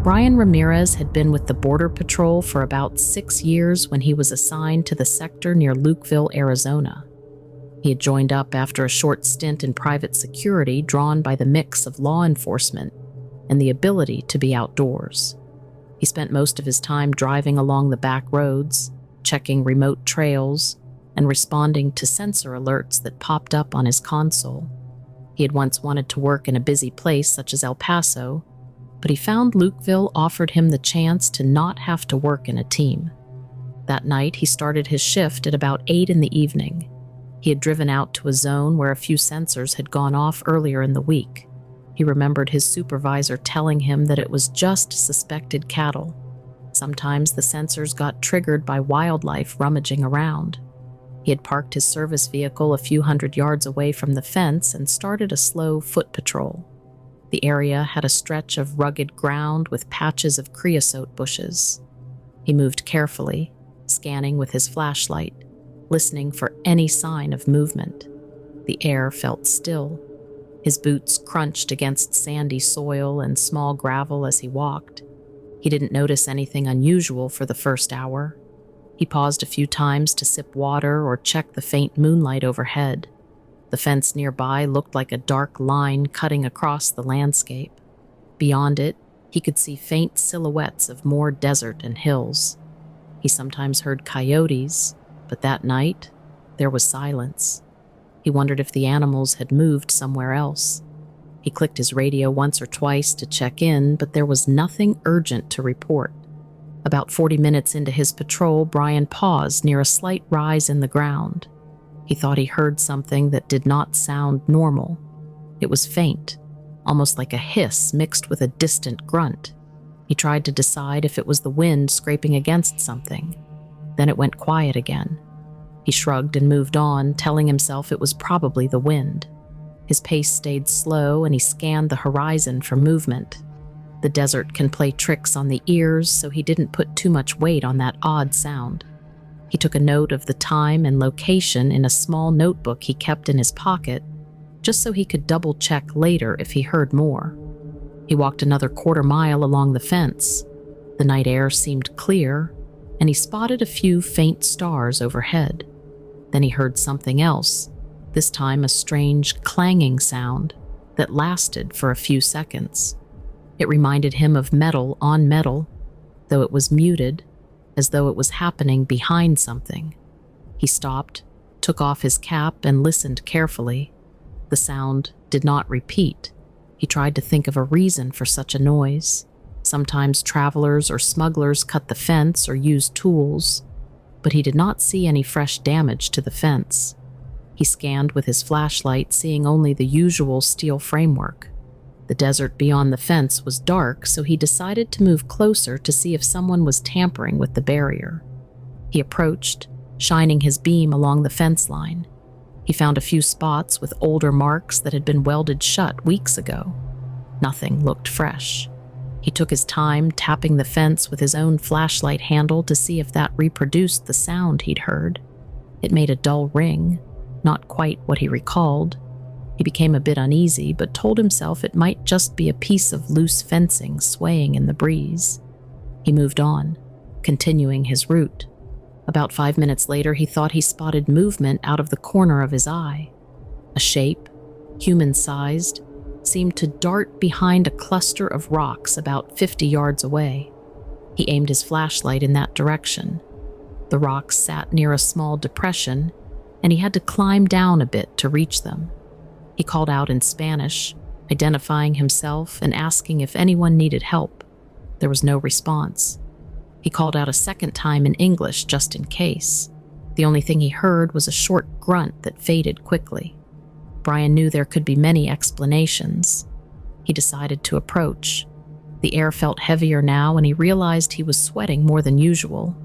Brian Ramirez had been with the Border Patrol for about 6 years when he was assigned to the sector near Lukeville, Arizona. He had joined up after a short stint in private security drawn by the mix of law enforcement and the ability to be outdoors. He spent most of his time driving along the back roads, checking remote trails, and responding to sensor alerts that popped up on his console. He had once wanted to work in a busy place such as El Paso, but he found Lukeville offered him the chance to not have to work in a team. That night, he started his shift at about 8 in the evening. He had driven out to a zone where a few sensors had gone off earlier in the week. He remembered his supervisor telling him that it was just suspected cattle. Sometimes the sensors got triggered by wildlife rummaging around. He had parked his service vehicle a few hundred yards away from the fence and started a slow foot patrol. The area had a stretch of rugged ground with patches of creosote bushes. He moved carefully, scanning with his flashlight, listening for any sign of movement. The air felt still. His boots crunched against sandy soil and small gravel as he walked. He didn't notice anything unusual for the first hour. He paused a few times to sip water or check the faint moonlight overhead. The fence nearby looked like a dark line cutting across the landscape. Beyond it, he could see faint silhouettes of more desert and hills. He sometimes heard coyotes, but that night, there was silence. He wondered if the animals had moved somewhere else. He clicked his radio once or twice to check in, but there was nothing urgent to report. About 40 minutes into his patrol, Brian paused near a slight rise in the ground. He thought he heard something that did not sound normal. It was faint, almost like a hiss mixed with a distant grunt. He tried to decide if it was the wind scraping against something. Then it went quiet again. He shrugged and moved on, telling himself it was probably the wind. His pace stayed slow and he scanned the horizon for movement. The desert can play tricks on the ears, so he didn't put too much weight on that odd sound. He took a note of the time and location in a small notebook he kept in his pocket, just so he could double-check later if he heard more. He walked another quarter-mile along the fence. The night air seemed clear, and he spotted a few faint stars overhead. Then he heard something else, this time a strange clanging sound that lasted for a few seconds. It reminded him of metal on metal, though it was muted, as though it was happening behind something. He stopped, took off his cap, and listened carefully. The sound did not repeat. He tried to think of a reason for such a noise. Sometimes travelers or smugglers cut the fence or used tools, but he did not see any fresh damage to the fence. He scanned with his flashlight, seeing only the usual steel framework. The desert beyond the fence was dark, so he decided to move closer to see if someone was tampering with the barrier. He approached, shining his beam along the fence line. He found a few spots with older marks that had been welded shut weeks ago. Nothing looked fresh. He took his time, tapping the fence with his own flashlight handle to see if that reproduced the sound he'd heard. It made a dull ring, not quite what he recalled. He became a bit uneasy, but told himself it might just be a piece of loose fencing swaying in the breeze. He moved on, continuing his route. About 5 minutes later, he thought he spotted movement out of the corner of his eye. A shape, human-sized, seemed to dart behind a cluster of rocks about 50 yards away. He aimed his flashlight in that direction. The rocks sat near a small depression, and he had to climb down a bit to reach them. He called out in Spanish, identifying himself and asking if anyone needed help. There was no response. He called out a second time in English just in case. The only thing he heard was a short grunt that faded quickly. Brian knew there could be many explanations. He decided to approach. The air felt heavier now, and he realized he was sweating more than usual.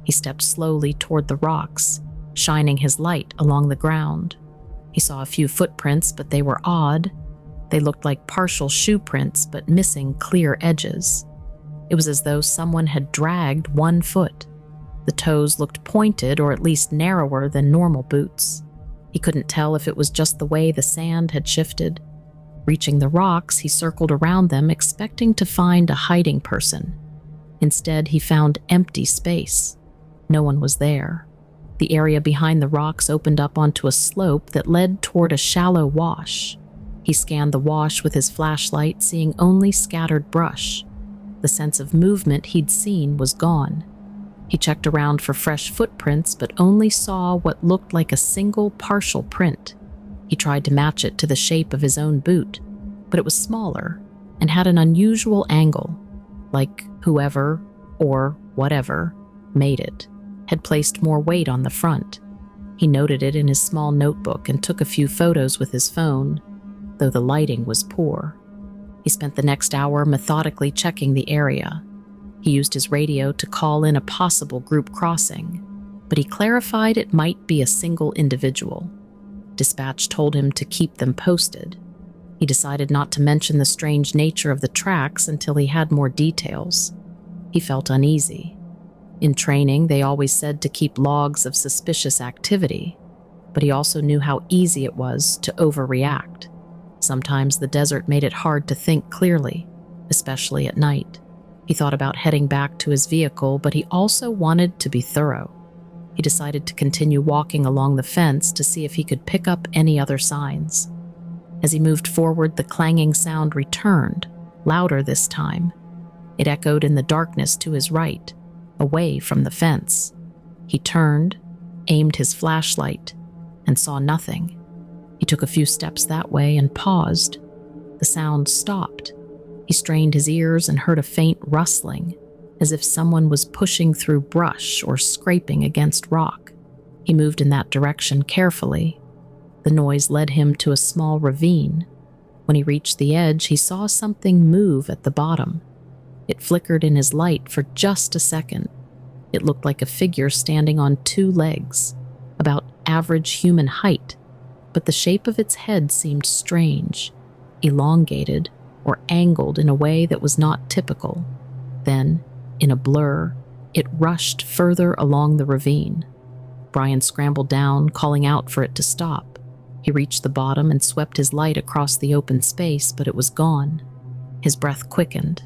He stepped slowly toward the rocks, shining his light along the ground. He saw a few footprints, but they were odd. They looked like partial shoe prints, but missing clear edges. It was as though someone had dragged one foot. The toes looked pointed, or at least narrower than normal boots. He couldn't tell if it was just the way the sand had shifted. Reaching the rocks, he circled around them, expecting to find a hiding person. Instead, he found empty space. No one was there. The area behind the rocks opened up onto a slope that led toward a shallow wash. He scanned the wash with his flashlight, seeing only scattered brush. The sense of movement he'd seen was gone. He checked around for fresh footprints, but only saw what looked like a single partial print. He tried to match it to the shape of his own boot, but it was smaller and had an unusual angle, like whoever, or whatever, made it, had placed more weight on the front. He noted it in his small notebook and took a few photos with his phone, though the lighting was poor. He spent the next hour methodically checking the area. He used his radio to call in a possible group crossing, but he clarified it might be a single individual. Dispatch told him to keep them posted. He decided not to mention the strange nature of the tracks until he had more details. He felt uneasy. In training, they always said to keep logs of suspicious activity, but he also knew how easy it was to overreact. Sometimes the desert made it hard to think clearly, especially at night. He thought about heading back to his vehicle, but he also wanted to be thorough. He decided to continue walking along the fence to see if he could pick up any other signs. As he moved forward, the clanging sound returned, louder this time. It echoed in the darkness to his right, away from the fence. He turned, aimed his flashlight, and saw nothing. He took a few steps that way and paused. The sound stopped. He strained his ears and heard a faint rustling, as if someone was pushing through brush or scraping against rock. He moved in that direction carefully. The noise led him to a small ravine. When he reached the edge, he saw something move at the bottom. It flickered in his light for just a second. It looked like a figure standing on two legs, about average human height, but the shape of its head seemed strange, elongated, or angled in a way that was not typical. Then, in a blur, it rushed further along the ravine. Brian scrambled down, calling out for it to stop. He reached the bottom and swept his light across the open space, but it was gone. His breath quickened.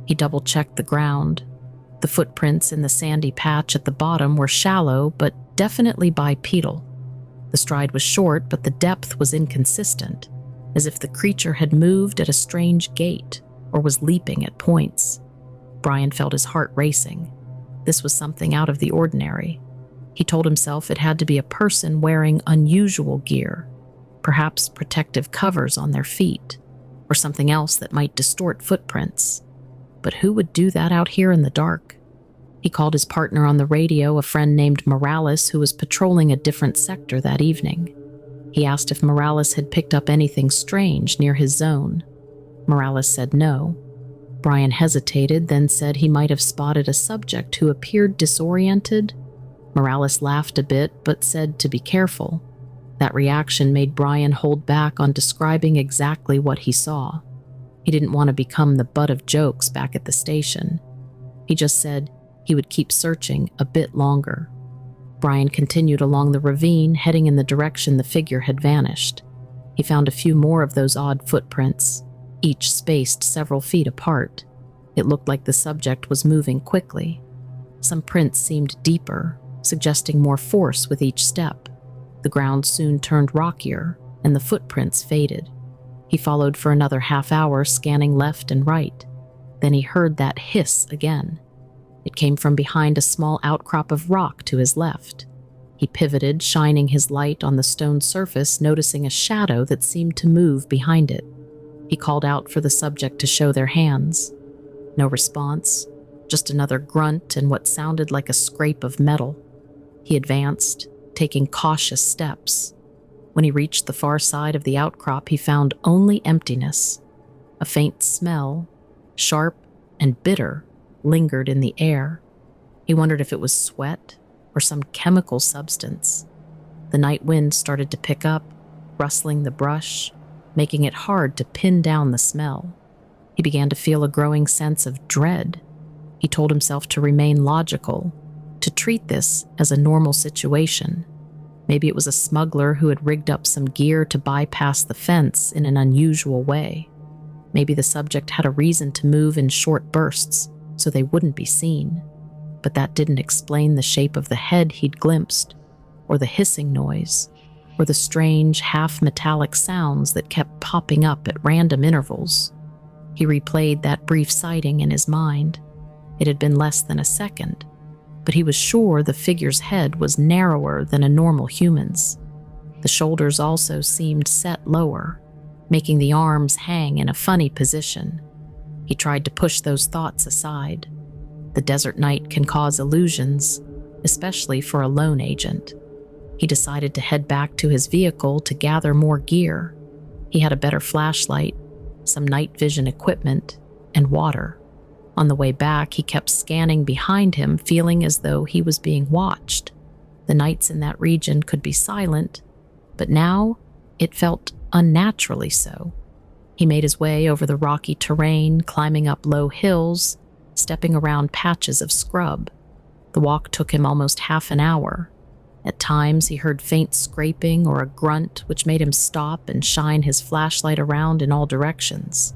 He double-checked the ground. The footprints in the sandy patch at the bottom were shallow, but definitely bipedal. The stride was short, but the depth was inconsistent, as if the creature had moved at a strange gait or was leaping at points. Brian felt his heart racing. This was something out of the ordinary. He told himself it had to be a person wearing unusual gear, perhaps protective covers on their feet, or something else that might distort footprints. But who would do that out here in the dark? He called his partner on the radio, a friend named Morales, who was patrolling a different sector that evening. He asked if Morales had picked up anything strange near his zone. Morales said no. Brian hesitated, then said he might have spotted a subject who appeared disoriented. Morales laughed a bit, but said to be careful. That reaction made Brian hold back on describing exactly what he saw. He didn't want to become the butt of jokes back at the station. He just said he would keep searching a bit longer. Brian continued along the ravine, heading in the direction the figure had vanished. He found a few more of those odd footprints, each spaced several feet apart. It looked like the subject was moving quickly. Some prints seemed deeper, suggesting more force with each step. The ground soon turned rockier, and the footprints faded. He followed for another half hour, scanning left and right. Then he heard that hiss again. It came from behind a small outcrop of rock to his left. He pivoted, shining his light on the stone surface, noticing a shadow that seemed to move behind it. He called out for the subject to show their hands. No response, just another grunt and what sounded like a scrape of metal. He advanced, taking cautious steps. When he reached the far side of the outcrop, he found only emptiness. A faint smell, sharp and bitter, lingered in the air. He wondered if it was sweat or some chemical substance. The night wind started to pick up, rustling the brush, making it hard to pin down the smell. He began to feel a growing sense of dread. He told himself to remain logical, to treat this as a normal situation. Maybe it was a smuggler who had rigged up some gear to bypass the fence in an unusual way. Maybe the subject had a reason to move in short bursts so they wouldn't be seen. But that didn't explain the shape of the head he'd glimpsed, or the hissing noise, or the strange half-metallic sounds that kept popping up at random intervals. He replayed that brief sighting in his mind. It had been less than a second, but he was sure the figure's head was narrower than a normal human's. The shoulders also seemed set lower, making the arms hang in a funny position. He tried to push those thoughts aside. The desert night can cause illusions, especially for a lone agent. He decided to head back to his vehicle to gather more gear. He had a better flashlight, some night vision equipment, and water. On the way back, he kept scanning behind him, feeling as though he was being watched. The nights in that region could be silent, but now it felt unnaturally so. He made his way over the rocky terrain, climbing up low hills, stepping around patches of scrub. The walk took him almost half an hour. At times, he heard faint scraping or a grunt, which made him stop and shine his flashlight around in all directions.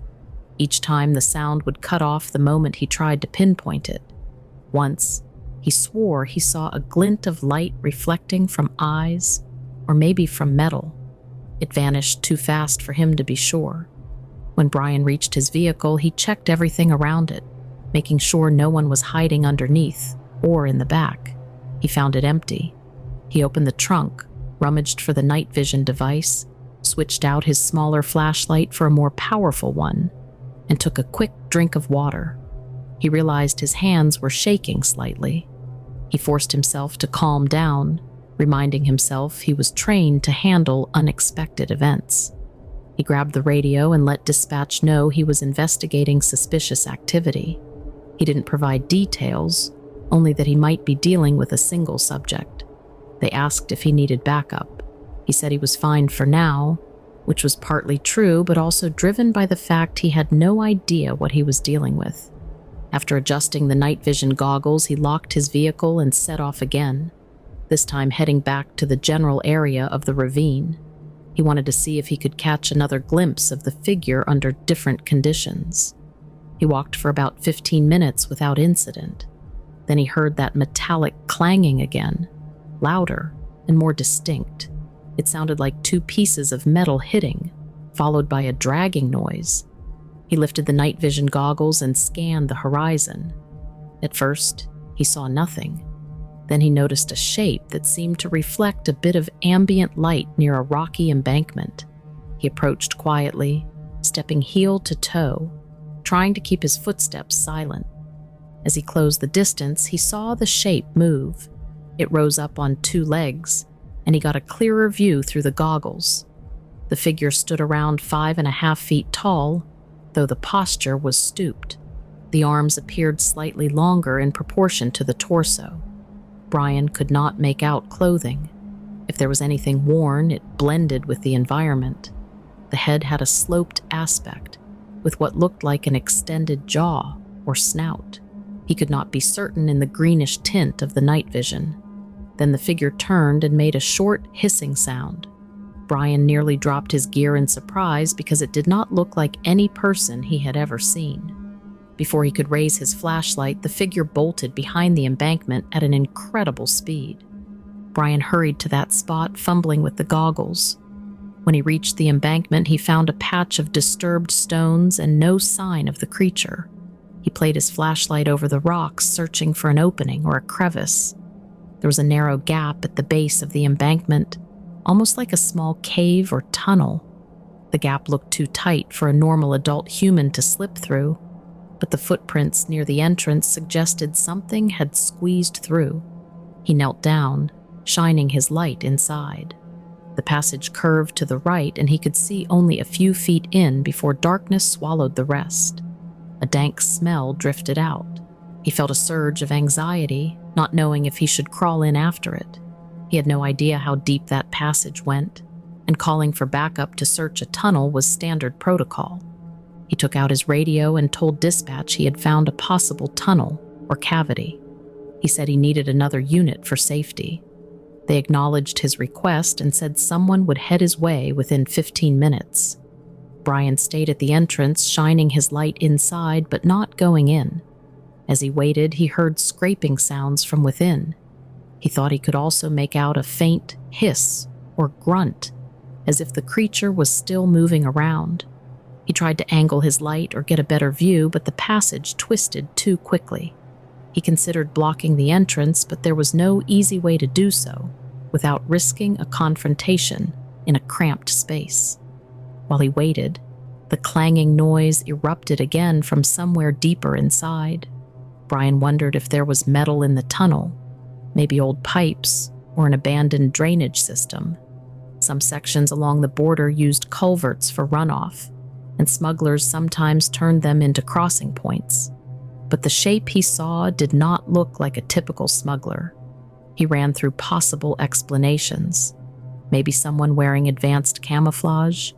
Each time, the sound would cut off the moment he tried to pinpoint it. Once, he swore he saw a glint of light reflecting from eyes, or maybe from metal. It vanished too fast for him to be sure. When Brian reached his vehicle, he checked everything around it, making sure no one was hiding underneath or in the back. He found it empty. He opened the trunk, rummaged for the night vision device, switched out his smaller flashlight for a more powerful one, and took a quick drink of water. He realized his hands were shaking slightly. He forced himself to calm down, reminding himself he was trained to handle unexpected events. He grabbed the radio and let dispatch know he was investigating suspicious activity. He didn't provide details, only that he might be dealing with a single subject. They asked if he needed backup. He said he was fine for now, which was partly true, but also driven by the fact he had no idea what he was dealing with. After adjusting the night vision goggles, he locked his vehicle and set off again, this time heading back to the general area of the ravine. He wanted to see if he could catch another glimpse of the figure under different conditions. He walked for about 15 minutes without incident. Then he heard that metallic clanging again, louder and more distinct. It sounded like two pieces of metal hitting, followed by a dragging noise. He lifted the night vision goggles and scanned the horizon. At first, he saw nothing. Then he noticed a shape that seemed to reflect a bit of ambient light near a rocky embankment. He approached quietly, stepping heel to toe, trying to keep his footsteps silent. As he closed the distance, he saw the shape move. It rose up on two legs, and he got a clearer view through the goggles. The figure stood around 5.5 feet tall, though the posture was stooped. The arms appeared slightly longer in proportion to the torso. Brian could not make out clothing. If there was anything worn, it blended with the environment. The head had a sloped aspect, with what looked like an extended jaw or snout. He could not be certain in the greenish tint of the night vision. Then the figure turned and made a short, hissing sound. Brian nearly dropped his gear in surprise because it did not look like any person he had ever seen. Before he could raise his flashlight, the figure bolted behind the embankment at an incredible speed. Brian hurried to that spot, fumbling with the goggles. When he reached the embankment, he found a patch of disturbed stones and no sign of the creature. He played his flashlight over the rocks, searching for an opening or a crevice. There was a narrow gap at the base of the embankment, almost like a small cave or tunnel. The gap looked too tight for a normal adult human to slip through, but the footprints near the entrance suggested something had squeezed through. He knelt down, shining his light inside. The passage curved to the right, and he could see only a few feet in before darkness swallowed the rest. A dank smell drifted out. He felt a surge of anxiety, not knowing if he should crawl in after it. He had no idea how deep that passage went, and calling for backup to search a tunnel was standard protocol. He took out his radio and told dispatch he had found a possible tunnel or cavity. He said he needed another unit for safety. They acknowledged his request and said someone would head his way within 15 minutes. Brian stayed at the entrance, shining his light inside but not going in. As he waited, he heard scraping sounds from within. He thought he could also make out a faint hiss or grunt, as if the creature was still moving around. He tried to angle his light or get a better view, but the passage twisted too quickly. He considered blocking the entrance, but there was no easy way to do so without risking a confrontation in a cramped space. While he waited, the clanging noise erupted again from somewhere deeper inside. Brian wondered if there was metal in the tunnel, maybe old pipes or an abandoned drainage system. Some sections along the border used culverts for runoff, and smugglers sometimes turned them into crossing points. But the shape he saw did not look like a typical smuggler. He ran through possible explanations. Maybe someone wearing advanced camouflage,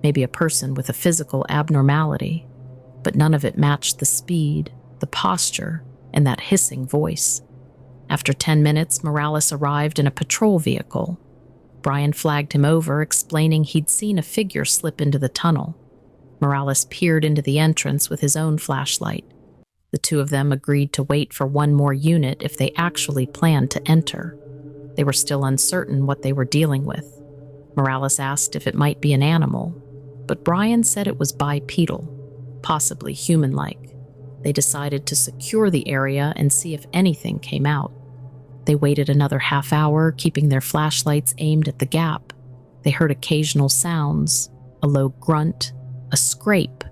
maybe a person with a physical abnormality, but none of it matched the speed, the posture, and that hissing voice. After 10 minutes, Morales arrived in a patrol vehicle. Brian flagged him over, explaining he'd seen a figure slip into the tunnel. Morales peered into the entrance with his own flashlight. The two of them agreed to wait for one more unit if they actually planned to enter. They were still uncertain what they were dealing with. Morales asked if it might be an animal, but Brian said it was bipedal, possibly human-like. They decided to secure the area and see if anything came out. They waited another half hour, keeping their flashlights aimed at the gap. They heard occasional sounds, a low grunt, a scrape,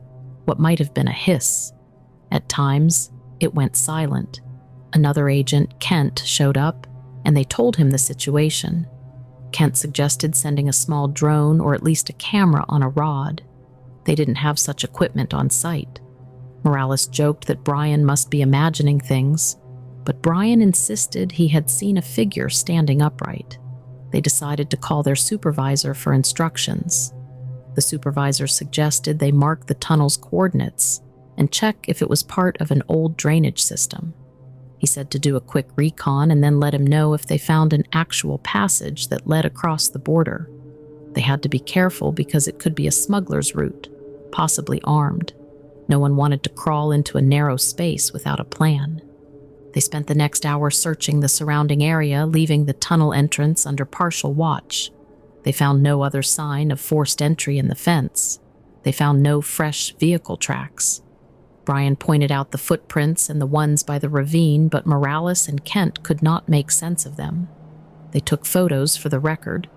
what might have been a hiss. At times, it went silent. Another agent, Kent, showed up, and they told him the situation. Kent suggested sending a small drone or at least a camera on a rod. They didn't have such equipment on site. Morales joked that Brian must be imagining things, but Brian insisted he had seen a figure standing upright. They decided to call their supervisor for instructions. The supervisor suggested they mark the tunnel's coordinates and check if it was part of an old drainage system. He said to do a quick recon and then let him know if they found an actual passage that led across the border. They had to be careful because it could be a smuggler's route, possibly armed. No one wanted to crawl into a narrow space without a plan. They spent the next hour searching the surrounding area, leaving the tunnel entrance under partial watch. They found no other sign of forced entry in the fence. They found no fresh vehicle tracks. Brian pointed out the footprints and the ones by the ravine, but Morales and Kent could not make sense of them. They took photos for the record.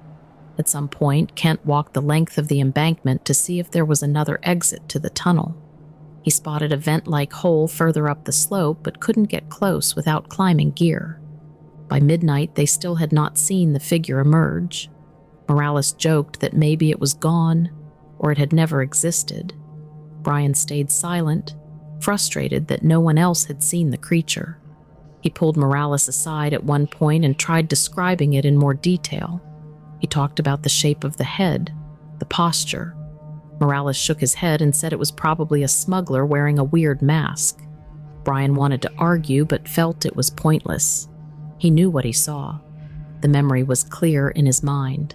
At some point, Kent walked the length of the embankment to see if there was another exit to the tunnel. He spotted a vent-like hole further up the slope, but couldn't get close without climbing gear. By midnight, they still had not seen the figure emerge. Morales joked that maybe it was gone, or it had never existed. Brian stayed silent, frustrated that no one else had seen the creature. He pulled Morales aside at one point and tried describing it in more detail. He talked about the shape of the head, the posture. Morales shook his head and said it was probably a smuggler wearing a weird mask. Brian wanted to argue, but felt it was pointless. He knew what he saw. The memory was clear in his mind.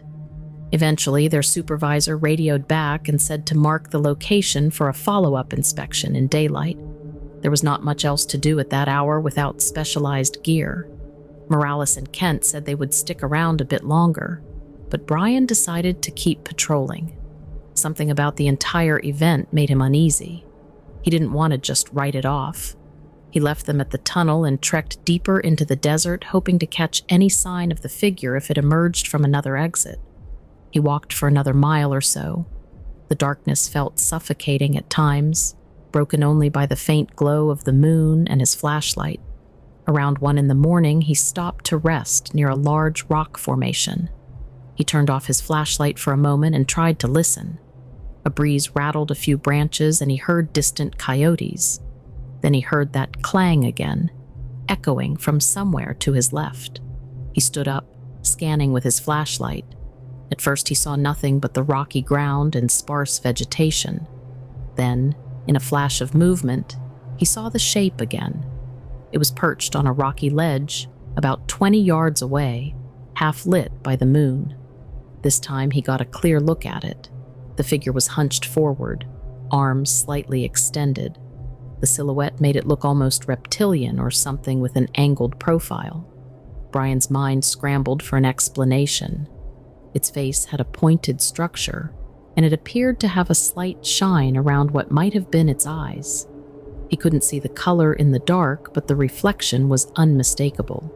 Eventually, their supervisor radioed back and said to mark the location for a follow-up inspection in daylight. There was not much else to do at that hour without specialized gear. Morales and Kent said they would stick around a bit longer, but Brian decided to keep patrolling. Something about the entire event made him uneasy. He didn't want to just write it off. He left them at the tunnel and trekked deeper into the desert, hoping to catch any sign of the figure if it emerged from another exit. He walked for another mile or so. The darkness felt suffocating at times, broken only by the faint glow of the moon and his flashlight. Around 1 a.m, he stopped to rest near a large rock formation. He turned off his flashlight for a moment and tried to listen. A breeze rattled a few branches and he heard distant coyotes. Then he heard that clang again, echoing from somewhere to his left. He stood up, scanning with his flashlight. At first he saw nothing but the rocky ground and sparse vegetation. Then, in a flash of movement, he saw the shape again. It was perched on a rocky ledge, about 20 yards away. half lit by the moon. This time he got a clear look at it. The figure was hunched forward, arms slightly extended. The silhouette made it look almost reptilian or something with an angled profile. Brian's mind scrambled for an explanation. Its face had a pointed structure, and it appeared to have a slight shine around what might have been its eyes. He couldn't see the color in the dark, but the reflection was unmistakable.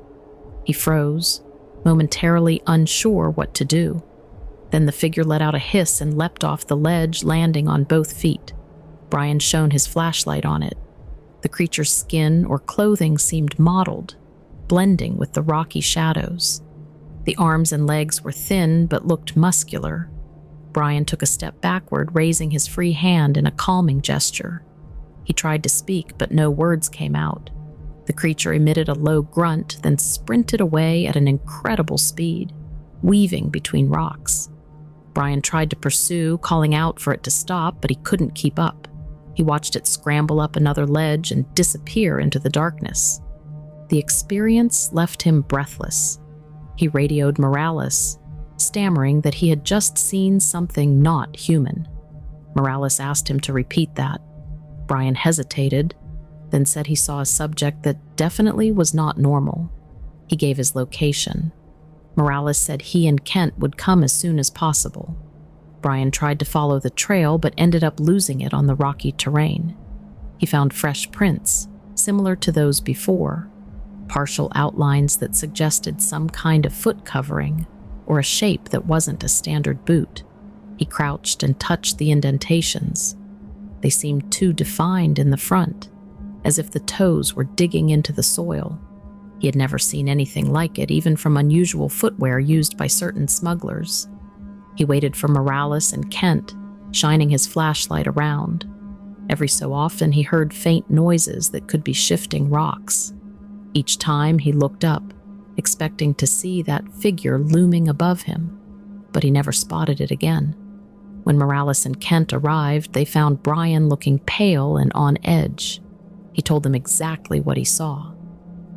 He froze, momentarily unsure what to do. Then the figure let out a hiss and leapt off the ledge, landing on both feet. Brian shone his flashlight on it. The creature's skin or clothing seemed mottled, blending with the rocky shadows. The arms and legs were thin but looked muscular. Brian took a step backward, raising his free hand in a calming gesture. He tried to speak, but no words came out. The creature emitted a low grunt, then sprinted away at an incredible speed, weaving between rocks. Brian tried to pursue, calling out for it to stop, but he couldn't keep up. He watched it scramble up another ledge and disappear into the darkness. The experience left him breathless. He radioed Morales, stammering that he had just seen something not human. Morales asked him to repeat that. Brian hesitated, then said he saw a subject that definitely was not normal. He gave his location. Morales said he and Kent would come as soon as possible. Brian tried to follow the trail but ended up losing it on the rocky terrain. He found fresh prints, similar to those before, partial outlines that suggested some kind of foot covering or a shape that wasn't a standard boot. He crouched and touched the indentations. They seemed too defined in the front, as if the toes were digging into the soil. He had never seen anything like it, even from unusual footwear used by certain smugglers. He waited for Morales and Kent, shining his flashlight around. Every so often he heard faint noises that could be shifting rocks. Each time he looked up, expecting to see that figure looming above him, but he never spotted it again. When Morales and Kent arrived, they found Brian looking pale and on edge. He told them exactly what he saw.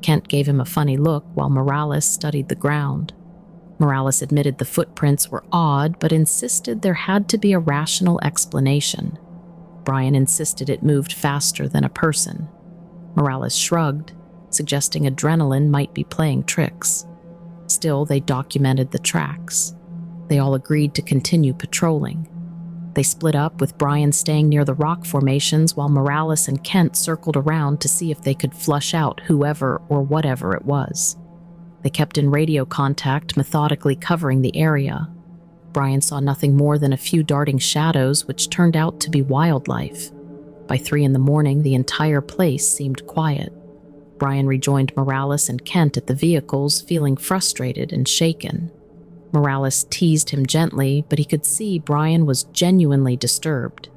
Kent gave him a funny look while Morales studied the ground. Morales admitted the footprints were odd, but insisted there had to be a rational explanation. Brian insisted it moved faster than a person. Morales shrugged, suggesting adrenaline might be playing tricks. Still, they documented the tracks. They all agreed to continue patrolling. They split up, with Brian staying near the rock formations while Morales and Kent circled around to see if they could flush out whoever or whatever it was. They kept in radio contact, methodically covering the area. Brian saw nothing more than a few darting shadows, which turned out to be wildlife. By 3 a.m, the entire place seemed quiet. Brian rejoined Morales and Kent at the vehicles, feeling frustrated and shaken. Morales teased him gently, but he could see Brian was genuinely disturbed.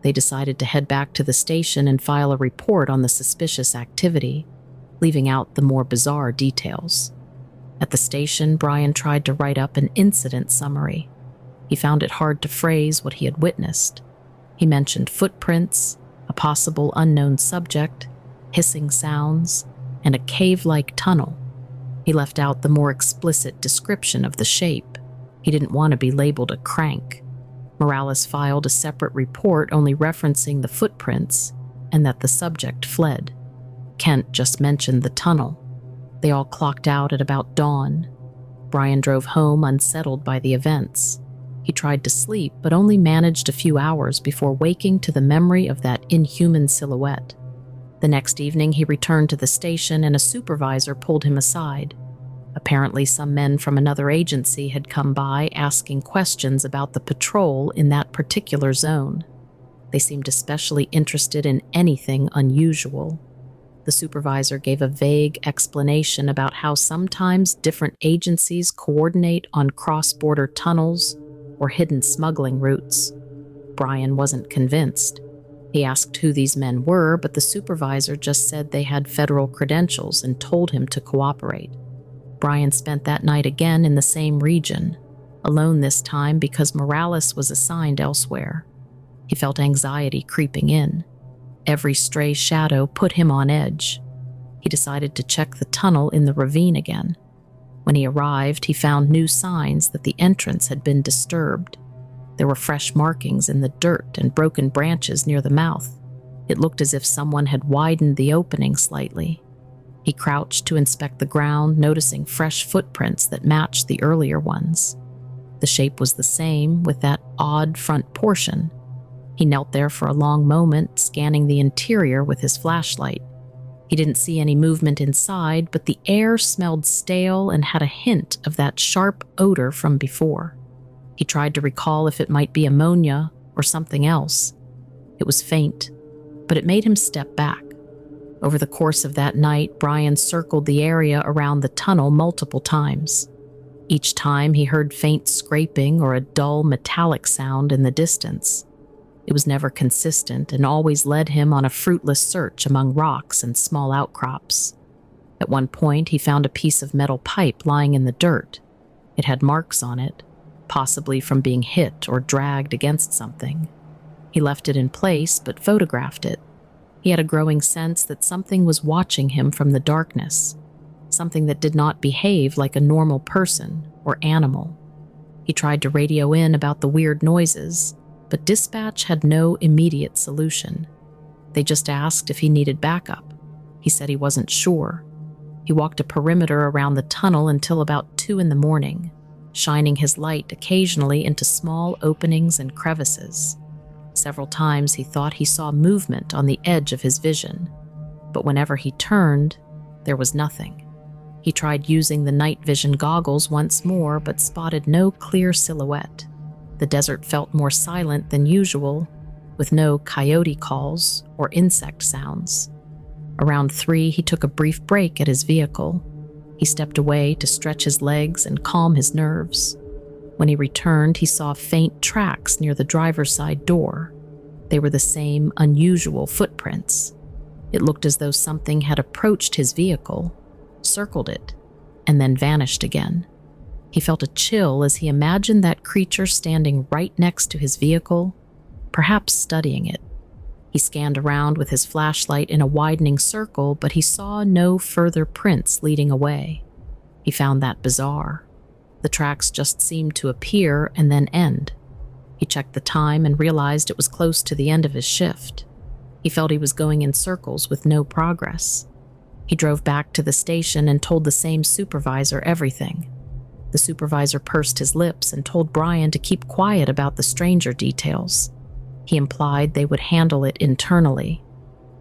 They decided to head back to the station and file a report on the suspicious activity, leaving out the more bizarre details. At the station, Brian tried to write up an incident summary. He found it hard to phrase what he had witnessed. He mentioned footprints, a possible unknown subject, hissing sounds, and a cave-like tunnel. He left out the more explicit description of the shape. He didn't want to be labeled a crank. Morales filed a separate report only referencing the footprints and that the subject fled. Kent just mentioned the tunnel. They all clocked out at about dawn. Brian drove home unsettled by the events. He tried to sleep, but only managed a few hours before waking to the memory of that inhuman silhouette. The next evening, he returned to the station and a supervisor pulled him aside. Apparently, some men from another agency had come by asking questions about the patrol in that particular zone. They seemed especially interested in anything unusual. The supervisor gave a vague explanation about how sometimes different agencies coordinate on cross-border tunnels or hidden smuggling routes. Brian wasn't convinced. He asked who these men were, but the supervisor just said they had federal credentials and told him to cooperate. Brian spent that night again in the same region, alone this time because Morales was assigned elsewhere. He felt anxiety creeping in. Every stray shadow put him on edge. He decided to check the tunnel in the ravine again. When he arrived, he found new signs that the entrance had been disturbed. There were fresh markings in the dirt and broken branches near the mouth. It looked as if someone had widened the opening slightly. He crouched to inspect the ground, noticing fresh footprints that matched the earlier ones. The shape was the same, with that odd front portion. He knelt there for a long moment, scanning the interior with his flashlight. He didn't see any movement inside, but the air smelled stale and had a hint of that sharp odor from before. He tried to recall if it might be ammonia or something else. It was faint, but it made him step back. Over the course of that night, Brian circled the area around the tunnel multiple times. Each time he heard faint scraping or a dull metallic sound in the distance. It was never consistent and always led him on a fruitless search among rocks and small outcrops. At one point, he found a piece of metal pipe lying in the dirt. It had marks on it, possibly from being hit or dragged against something. He left it in place but photographed it. He had a growing sense that something was watching him from the darkness, something that did not behave like a normal person or animal. He tried to radio in about the weird noises, but dispatch had no immediate solution. They just asked if he needed backup. He said he wasn't sure. He walked a perimeter around the tunnel until about 2 a.m, shining his light occasionally into small openings and crevices. Several times he thought he saw movement on the edge of his vision, but whenever he turned, there was nothing. He tried using the night vision goggles once more, but spotted no clear silhouette. The desert felt more silent than usual, with no coyote calls or insect sounds. Around 3, he took a brief break at his vehicle. He stepped away to stretch his legs and calm his nerves. When he returned, he saw faint tracks near the driver's side door. They were the same unusual footprints. It looked as though something had approached his vehicle, circled it, and then vanished again. He felt a chill as he imagined that creature standing right next to his vehicle, perhaps studying it. He scanned around with his flashlight in a widening circle, but he saw no further prints leading away. He found that bizarre. The tracks just seemed to appear and then end. He checked the time and realized it was close to the end of his shift. He felt he was going in circles with no progress. He drove back to the station and told the same supervisor everything. The supervisor pursed his lips and told Brian to keep quiet about the stranger details. He implied they would handle it internally.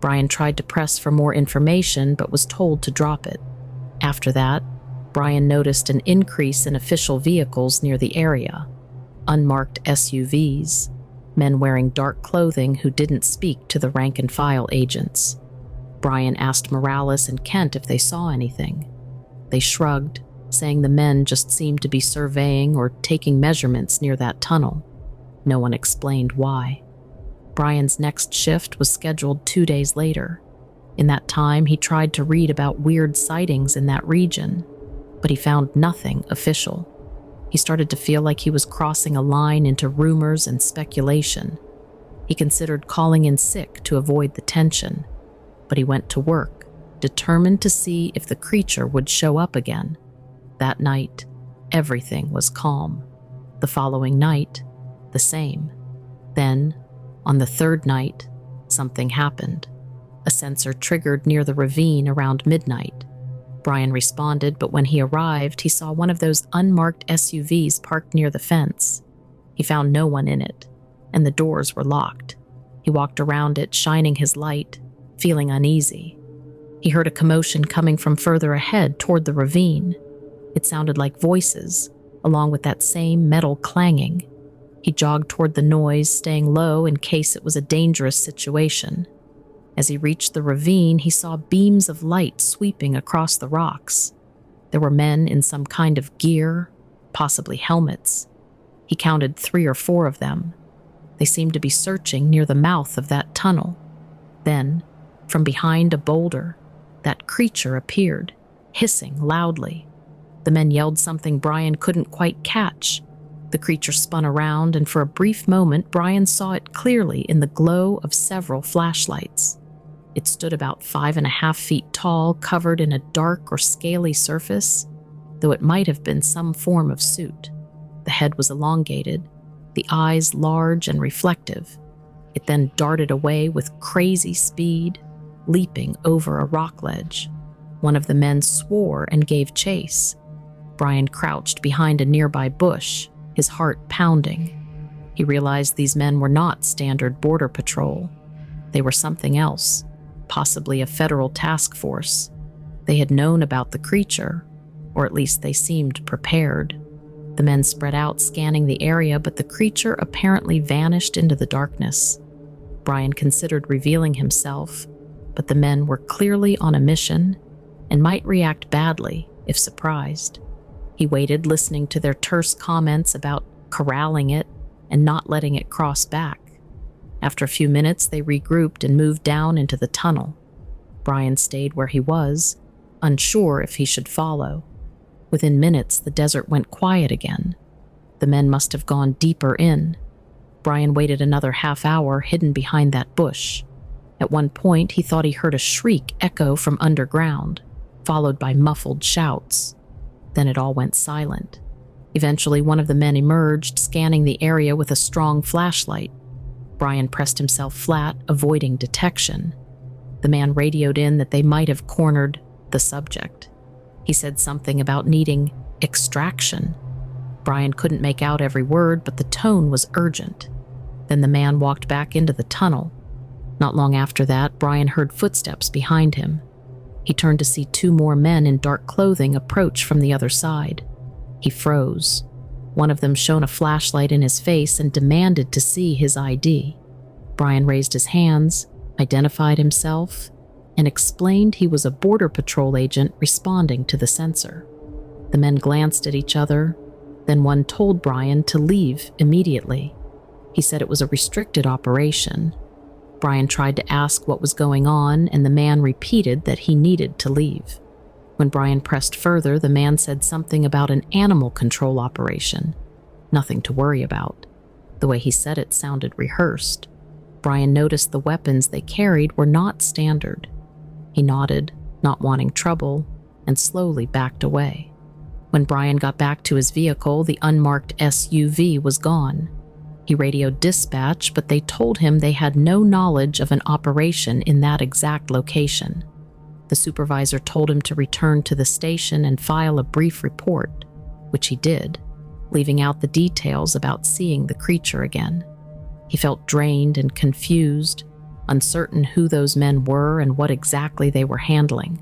Brian tried to press for more information but was told to drop it. After that, Brian noticed an increase in official vehicles near the area. Unmarked SUVs, men wearing dark clothing who didn't speak to the rank-and-file agents. Brian asked Morales and Kent if they saw anything. They shrugged, saying the men just seemed to be surveying or taking measurements near that tunnel. No one explained why. Brian's next shift was scheduled 2 days later. In that time, he tried to read about weird sightings in that region, but he found nothing official. He started to feel like he was crossing a line into rumors and speculation. He considered calling in sick to avoid the tension, but he went to work, determined to see if the creature would show up again. That night, everything was calm. The following night, the same. Then, on the 3rd night, something happened. A sensor triggered near the ravine around midnight. Brian responded, but when he arrived, he saw one of those unmarked SUVs parked near the fence. He found no one in it, and the doors were locked. He walked around it, shining his light, feeling uneasy. He heard a commotion coming from further ahead toward the ravine. It sounded like voices, along with that same metal clanging. He jogged toward the noise, staying low in case it was a dangerous situation. As he reached the ravine, he saw beams of light sweeping across the rocks. There were men in some kind of gear, possibly helmets. He counted 3 or 4 of them. They seemed to be searching near the mouth of that tunnel. Then, from behind a boulder, that creature appeared, hissing loudly. The men yelled something Brian couldn't quite catch. The creature spun around, and for a brief moment, Brian saw it clearly in the glow of several flashlights. It stood about 5.5 feet tall, covered in a dark or scaly surface. though it might have been some form of suit. The head was elongated, the eyes large and reflective. It then darted away with crazy speed, leaping over a rock ledge. One of the men swore and gave chase. Brian crouched behind a nearby bush, his heart pounding. He realized these men were not standard border patrol. They were something else, possibly a federal task force. They had known about the creature, or at least they seemed prepared. The men spread out, scanning the area, but the creature apparently vanished into the darkness. Brian considered revealing himself, but the men were clearly on a mission and might react badly if surprised. He waited, listening to their terse comments about corralling it and not letting it cross back. After a few minutes, they regrouped and moved down into the tunnel. Brian stayed where he was, unsure if he should follow. Within minutes, the desert went quiet again. The men must have gone deeper in. Brian waited another half hour, hidden behind that bush. At one point, he thought he heard a shriek echo from underground, followed by muffled shouts. Then it all went silent. Eventually, one of the men emerged, scanning the area with a strong flashlight. Brian pressed himself flat, avoiding detection. The man radioed in that they might have cornered the subject. He said something about needing extraction. Brian couldn't make out every word, but the tone was urgent. Then the man walked back into the tunnel. Not long after that, Brian heard footsteps behind him. He turned to see two more men in dark clothing approach from the other side. He froze. One of them shone a flashlight in his face and demanded to see his ID. Brian raised his hands, identified himself, and explained he was a Border Patrol agent responding to the sensor. The men glanced at each other, then one told Brian to leave immediately. He said it was a restricted operation. Brian tried to ask what was going on, and the man repeated that he needed to leave. When Brian pressed further, the man said something about an animal control operation. Nothing to worry about. The way he said it sounded rehearsed. Brian noticed the weapons they carried were not standard. He nodded, not wanting trouble, and slowly backed away. When Brian got back to his vehicle, the unmarked SUV was gone. He radioed dispatch, but they told him they had no knowledge of an operation in that exact location. The supervisor told him to return to the station and file a brief report, which he did, leaving out the details about seeing the creature again. He felt drained and confused, uncertain who those men were and what exactly they were handling.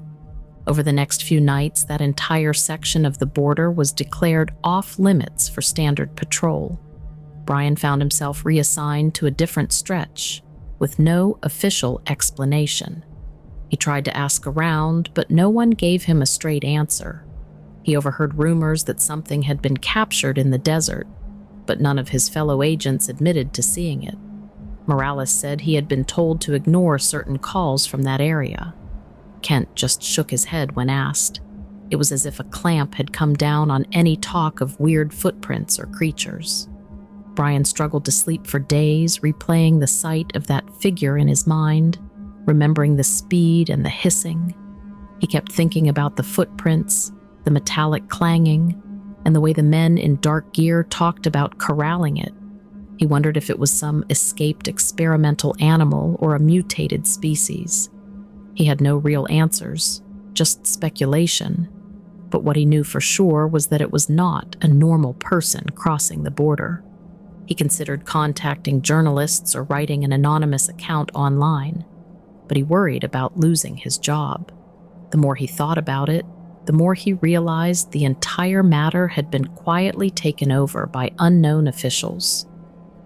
Over the next few nights, that entire section of the border was declared off-limits for standard patrol. Brian found himself reassigned to a different stretch, with no official explanation. He tried to ask around, but no one gave him a straight answer. He overheard rumors that something had been captured in the desert, but none of his fellow agents admitted to seeing it. Morales said he had been told to ignore certain calls from that area. Kent just shook his head when asked. It was as if a clamp had come down on any talk of weird footprints or creatures. Brian struggled to sleep for days, replaying the sight of that figure in his mind, remembering the speed and the hissing. He kept thinking about the footprints, the metallic clanging, and the way the men in dark gear talked about corralling it. He wondered if it was some escaped experimental animal or a mutated species. He had no real answers, just speculation, but what he knew for sure was that it was not a normal person crossing the border. He considered contacting journalists or writing an anonymous account online, but he worried about losing his job. The more he thought about it, the more he realized the entire matter had been quietly taken over by unknown officials.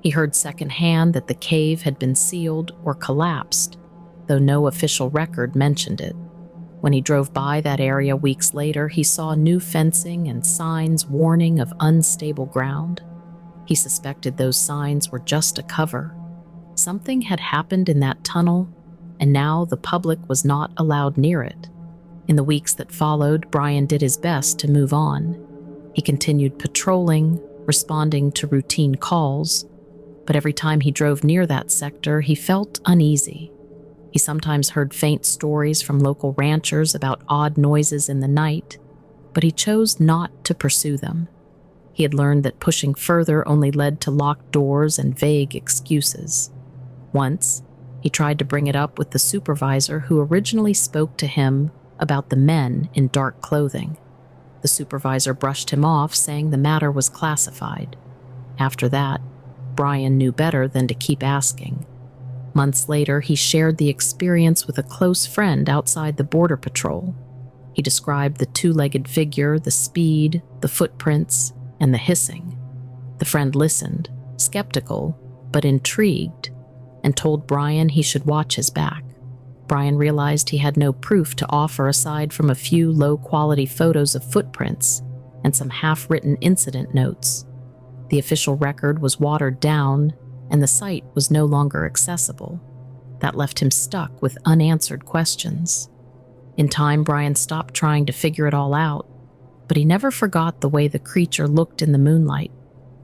He heard secondhand that the cave had been sealed or collapsed, though no official record mentioned it. When he drove by that area weeks later, he saw new fencing and signs warning of unstable ground. He suspected those signs were just a cover. Something had happened in that tunnel, and now the public was not allowed near it. In the weeks that followed, Brian did his best to move on. He continued patrolling, responding to routine calls, but every time he drove near that sector, he felt uneasy. He sometimes heard faint stories from local ranchers about odd noises in the night, but he chose not to pursue them. He had learned that pushing further only led to locked doors and vague excuses. Once, he tried to bring it up with the supervisor who originally spoke to him about the men in dark clothing. The supervisor brushed him off, saying the matter was classified. After that, Brian knew better than to keep asking. Months later, he shared the experience with a close friend outside the Border Patrol. He described the two-legged figure, the speed, the footprints, and the hissing. The friend listened, skeptical but intrigued, and told Brian he should watch his back. Brian realized he had no proof to offer aside from a few low-quality photos of footprints and some half-written incident notes. The official record was watered down, and the site was no longer accessible. That left him stuck with unanswered questions. In time, Brian stopped trying to figure it all out, but he never forgot the way the creature looked in the moonlight.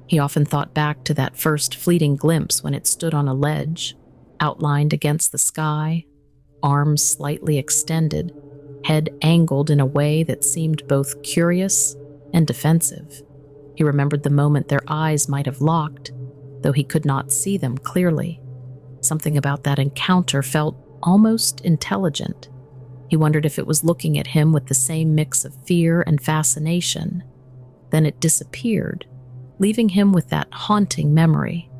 He often thought back to that first fleeting glimpse when it stood on a ledge, outlined against the sky, arms slightly extended, head angled in a way that seemed both curious and defensive. He remembered the moment their eyes might have locked, though he could not see them clearly. Something about that encounter felt almost intelligent. He wondered if it was looking at him with the same mix of fear and fascination. Then it disappeared, leaving him with that haunting memory.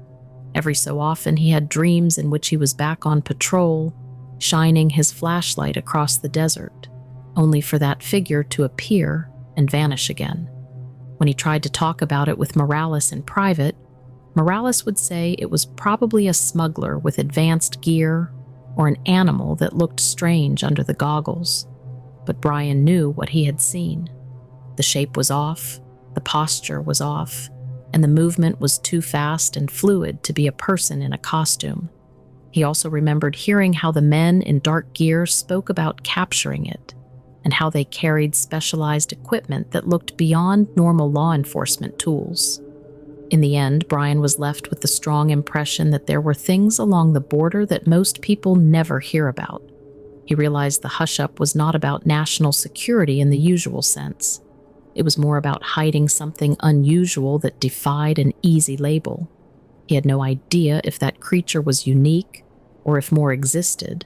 Every so often he had dreams in which he was back on patrol, shining his flashlight across the desert, only for that figure to appear and vanish again. When he tried to talk about it with Morales in private, Morales would say it was probably a smuggler with advanced gear or an animal that looked strange under the goggles. But Brian knew what he had seen. The shape was off, the posture was off, and the movement was too fast and fluid to be a person in a costume. He also remembered hearing how the men in dark gear spoke about capturing it, and how they carried specialized equipment that looked beyond normal law enforcement tools. In the end, Brian was left with the strong impression that there were things along the border that most people never hear about. He realized the hush-up was not about national security in the usual sense. It was more about hiding something unusual that defied an easy label. He had no idea if that creature was unique or if more existed.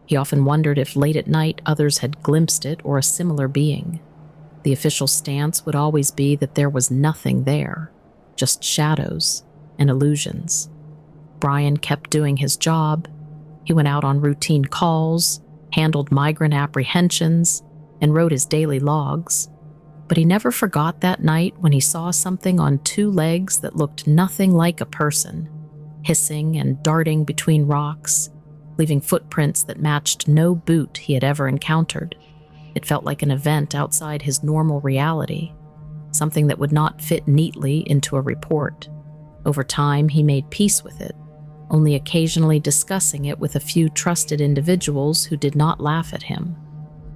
He often wondered if late at night others had glimpsed it or a similar being. The official stance would always be that there was nothing there, just shadows and illusions. Brian kept doing his job. He went out on routine calls, handled migrant apprehensions, and wrote his daily logs. But he never forgot that night when he saw something on two legs that looked nothing like a person, hissing and darting between rocks, leaving footprints that matched no boot he had ever encountered. It felt like an event outside his normal reality, something that would not fit neatly into a report. Over time, he made peace with it, only occasionally discussing it with a few trusted individuals who did not laugh at him.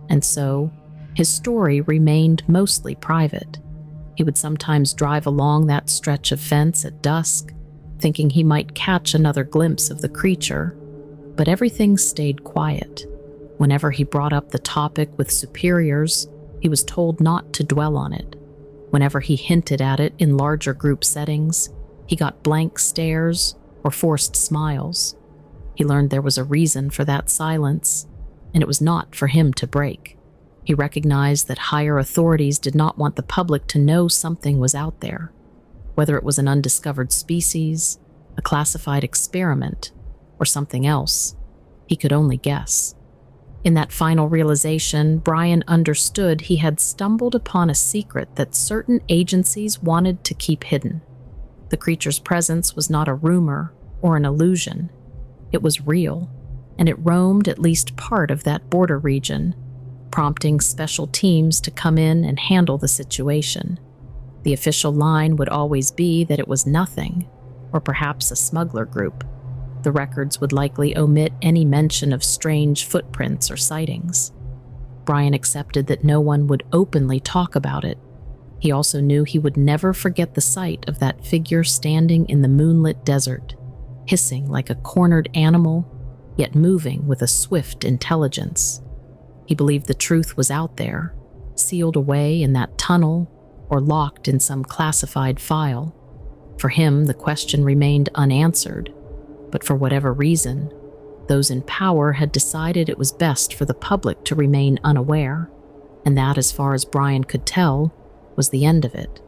And so, his story remained mostly private. He would sometimes drive along that stretch of fence at dusk, thinking he might catch another glimpse of the creature, but everything stayed quiet. Whenever he brought up the topic with superiors, he was told not to dwell on it. Whenever he hinted at it in larger group settings, he got blank stares or forced smiles. He learned there was a reason for that silence, and it was not for him to break. He recognized that higher authorities did not want the public to know something was out there. Whether it was an undiscovered species, a classified experiment, or something else, he could only guess. In that final realization, Brian understood he had stumbled upon a secret that certain agencies wanted to keep hidden. The creature's presence was not a rumor or an illusion. It was real, and it roamed at least part of that border region, prompting special teams to come in and handle the situation. The official line would always be that it was nothing, or perhaps a smuggler group. The records would likely omit any mention of strange footprints or sightings. Brian accepted that no one would openly talk about it. He also knew he would never forget the sight of that figure standing in the moonlit desert, hissing like a cornered animal, yet moving with a swift intelligence. He believed the truth was out there, sealed away in that tunnel or locked in some classified file. For him, the question remained unanswered, but for whatever reason, those in power had decided it was best for the public to remain unaware, and that, as far as Brian could tell, was the end of it.